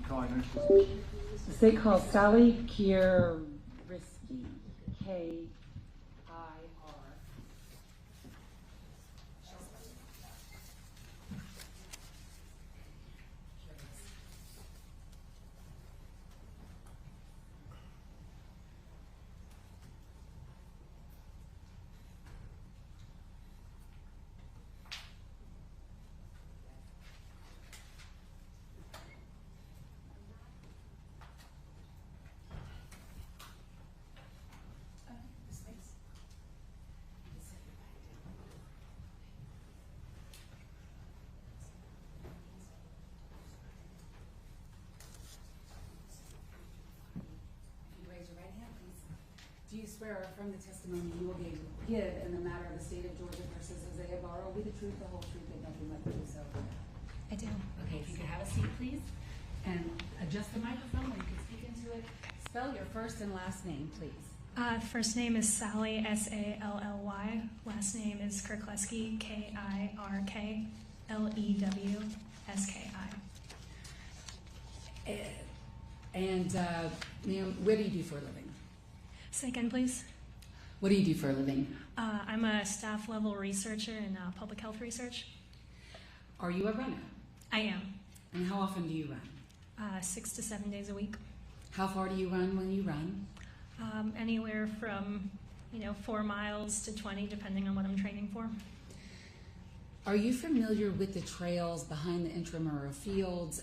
call your next position? The state calls Sally Kierisky, K-I-R. Do you swear or affirm the testimony you will give in the matter of the state of Georgia versus Jose Ibarra will be the truth, the whole truth, and nothing but the truth? So, I do. okay, if you could have a seat, please, and adjust the microphone when you can speak into it. Spell your first and last name, please. First name is Sally, S-A-L-L-Y. Last name is Kirkleski, K-I-R-K-L-E-W-S-K-I. And, ma'am, what do you do for a living? Say again, please. What do you do for a living? I'm a staff level researcher in public health research. Are you a runner? I am. And how often do you run? 6 to 7 days a week. How far do you run when you run? Anywhere from 4 miles to 20, depending on what I'm training for. Are you familiar with the trails behind the intramural fields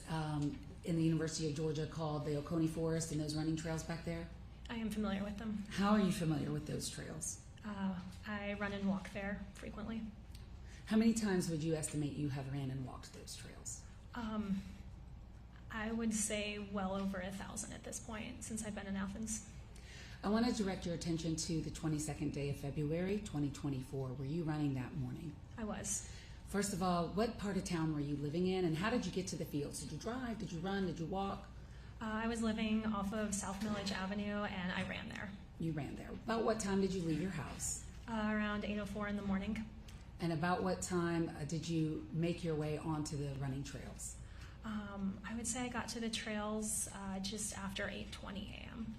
in the University of Georgia called the Oconee Forest and those running trails back there? I am familiar with them. How are you familiar with those trails? I run and walk there frequently. How many times would you estimate you have ran and walked those trails? I would say well over 1,000 at this point since I've been in Athens. I want to direct your attention to the 22nd day of February, 2024. Were you running that morning? I was. First of all, what part of town were you living in, and how did you get to the fields? Did you drive? Did you run? Did you walk? I was living off of South Millage Avenue, and I ran there. You ran there. About what time did you leave your house? Around 8:04 in the morning. And about what time did you make your way onto the running trails? I would say I got to the trails just after 8:20 a.m.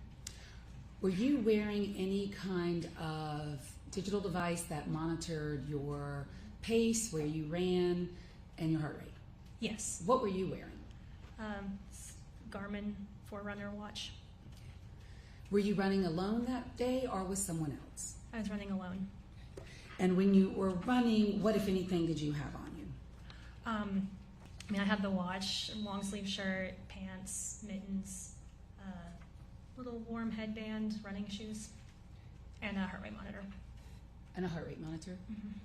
Were you wearing any kind of digital device that monitored your pace, where you ran, and your heart rate? Yes. What were you wearing? Garmin Forerunner watch. Were you running alone that day or with someone else? I was running alone. And when you were running, what, if anything, did you have on you? I had the watch, long sleeve shirt, pants, mittens, little warm headband, running shoes, and a heart rate monitor. And a heart rate monitor? Mm-hmm.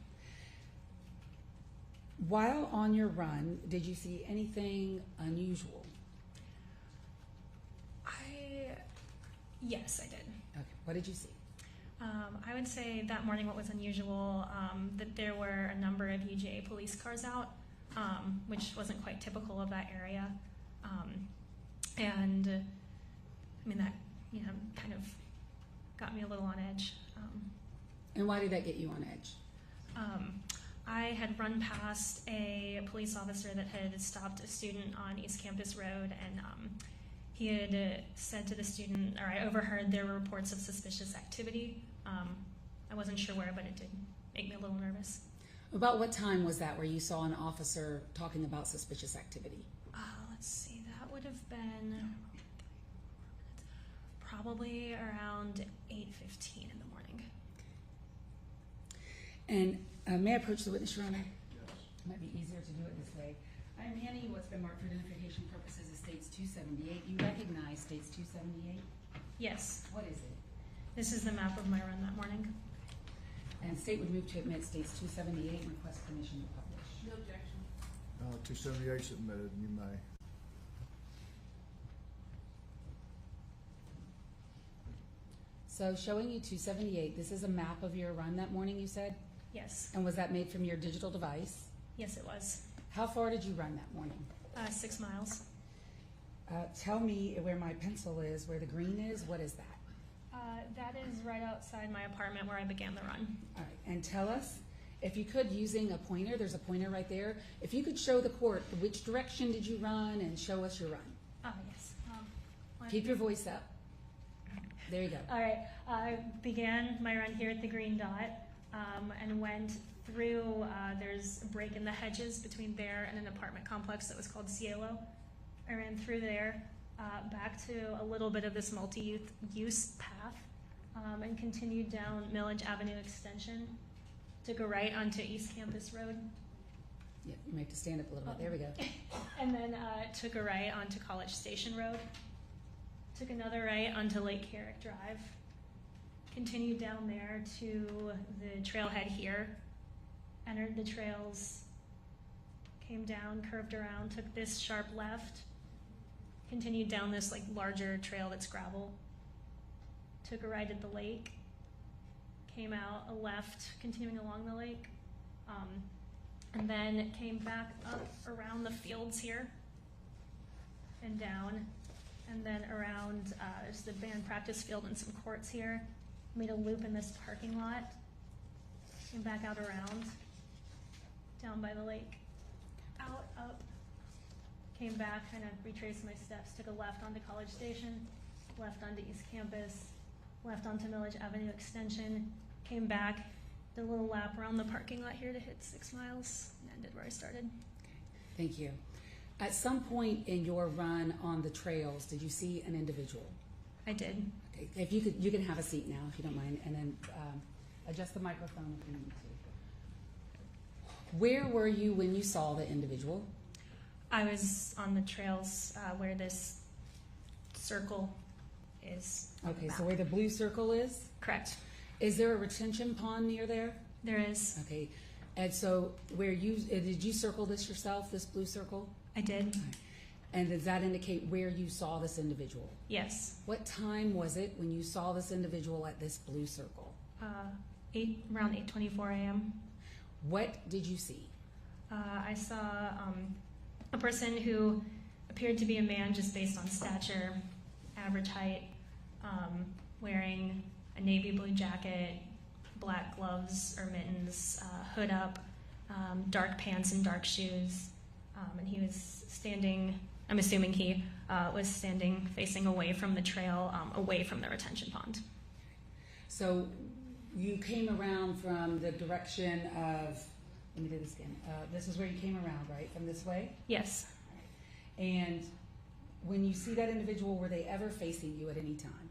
While on your run, did you see anything unusual? Yes, I did. Okay, what did you see? I would say that morning what was unusual, that there were a number of UGA police cars out, which wasn't quite typical of that area. And that, kind of got me a little on edge. And why did that get you on edge? I had run past a police officer that had stopped a student on East Campus Road, and he had said to the student, or I overheard there were reports of suspicious activity. I wasn't sure where, but it did make me a little nervous. About what time was that where you saw an officer talking about suspicious activity? Let's see, that would have been probably around 8:15 in the morning. And may I approach the witness, Your Honor? Yes. It might be easier to do it this way. I'm handing you what's been marked for identification purposes as States 278. You recognize States 278? Yes. What is it? This is the map of my run that morning. And state would move to admit States 278 and request permission to publish. No objection. 278 submitted, you may. So showing you 278, this is a map of your run that morning, you said? Yes. And was that made from your digital device? Yes, it was. How far did you run that morning? 6 miles. Tell me where my pencil is, where the green is. What is that? That is right outside my apartment where I began the run. All right, and tell us, if you could, using a pointer, there's a pointer right there, if you could show the court which direction did you run and show us your run. Yes. Keep your voice up. There you go. All right. I began my run here at the green dot and went through, there's a break in the hedges between there and an apartment complex that was called Cielo. I ran through there, back to a little bit of this multi-use path, and continued down Millage Avenue Extension. Took a right onto East Campus Road. Yeah, you might have to stand up a little bit. There we go. And then took a right onto College Station Road. Took another right onto Lake Herrick Drive. Continued down there to the trailhead here. Entered the trails. Came down, curved around, took this sharp left. Continued down this like larger trail that's gravel. Took a right at the lake. Came out a left, continuing along the lake. And then came back up around the fields here and down. And then around, there's the band practice field and some courts here. Made a loop in this parking lot. Came back out around, down by the lake. Out, up. Came back, kind of retraced my steps. Took a left onto College Station, left onto East Campus, left onto Millage Avenue Extension. Came back, did a little lap around the parking lot here to hit 6 miles, and ended where I started. Thank you. At some point in your run on the trails, did you see an individual? I did. Okay. If you could, you can have a seat now, if you don't mind, and then adjust the microphone if you need to. Where were you when you saw the individual? I was on the trails where this circle is. Okay, so where the blue circle is? Correct. Is there a retention pond near there? There is. Okay, and so where you, did you circle this yourself, this blue circle? I did. Okay. And does that indicate where you saw this individual? Yes. What time was it when you saw this individual at this blue circle? Around 8:24 a.m. What did you see? I saw a person who appeared to be a man just based on stature, average height, wearing a navy blue jacket, black gloves or mittens, hood up, dark pants and dark shoes. And he was standing, I'm assuming he was standing facing away from the trail, away from the retention pond. So you came around from the direction of, let me do this again. This is where you came around, right? From this way? Yes. And when you see that individual, were they ever facing you at any time?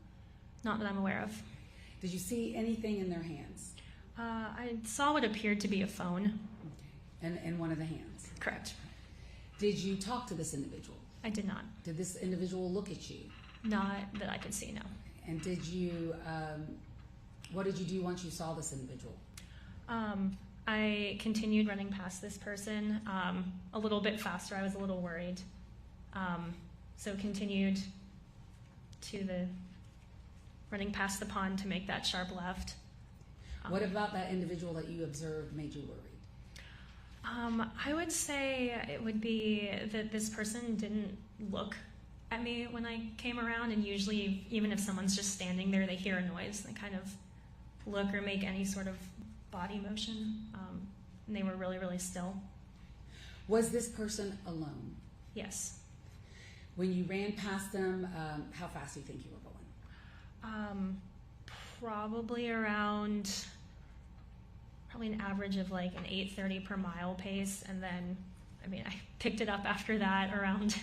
Not that I'm aware of. Did you see anything in their hands? I saw what appeared to be a phone. Okay. In one of the hands? Correct. Did you talk to this individual? I did not. Did this individual look at you? Not that I could see, no. And did you, what did you do once you saw this individual? I continued running past this person a little bit faster. I was a little worried. So continued to the running past the pond to make that sharp left. What about that individual that you observed made you worried? I would say it would be that this person didn't look at me when I came around, and usually even if someone's just standing there, they hear a noise, they kind of look or make any sort of body motion, and they were really, really still. Was this person alone? Yes. When you ran past them, how fast do you think you were going? Probably an average of like an 8:30 per mile pace, and then, I mean, I picked it up after that around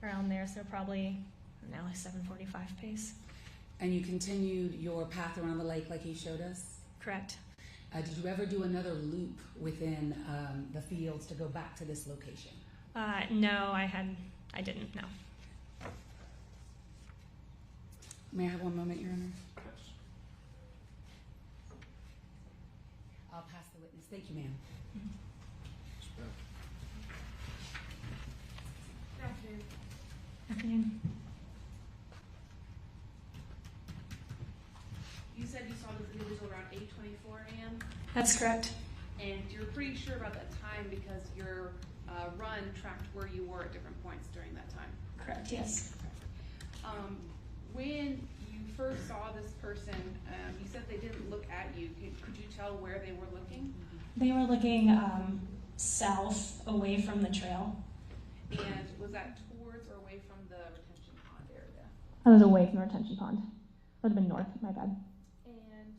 there, so probably now a 7:45 pace. And you continued your path around the lake like you showed us? Correct. Did you ever do another loop within the fields to go back to this location? No, I didn't, no. May I have one moment, Your Honor? I'll pass the witness. Thank you, ma'am. Good afternoon. You said you saw this individual around 8:24 a.m. That's correct. and you're pretty sure about that time because your run tracked where you were at different points during that time. Correct, yes. When you first saw this person, you said they didn't look at you. Could you tell where they were looking? They were looking south away from the trail. And was that towards or away from the retention pond area? I was away from the retention pond. Would have been north, my bad. And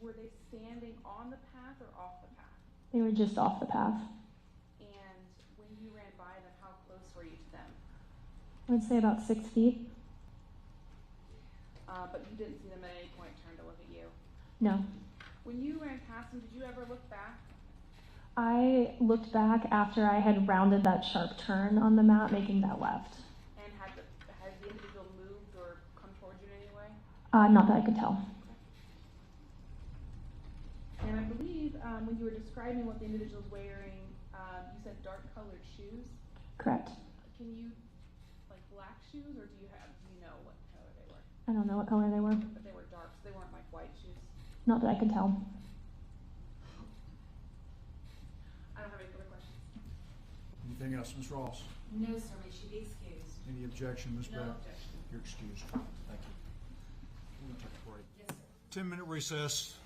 were they standing on the path or off the path? They were just off the path. And when you ran by them, how close were you to them? I would say about 6 feet. But you didn't see them at any point turn to look at you. No. When you ran past them, did you ever look back? I looked back after I had rounded that sharp turn on the map, making that left. And has the individual moved or come towards you in any way? Not that I could tell. And I believe when you were describing what the individual was wearing, you said dark-colored shoes. Correct. Can you, like black shoes, or do you know what color they were? I don't know what color they were. But they were dark, so they weren't like white shoes. Not that I could tell. I don't have any further questions. Anything else, Ms. Ross? No, sir, may she be excused. Any objection, Ms. No Beck? objection. You're excused. Thank you. We're going to take a break. Yes, sir. 10-minute recess.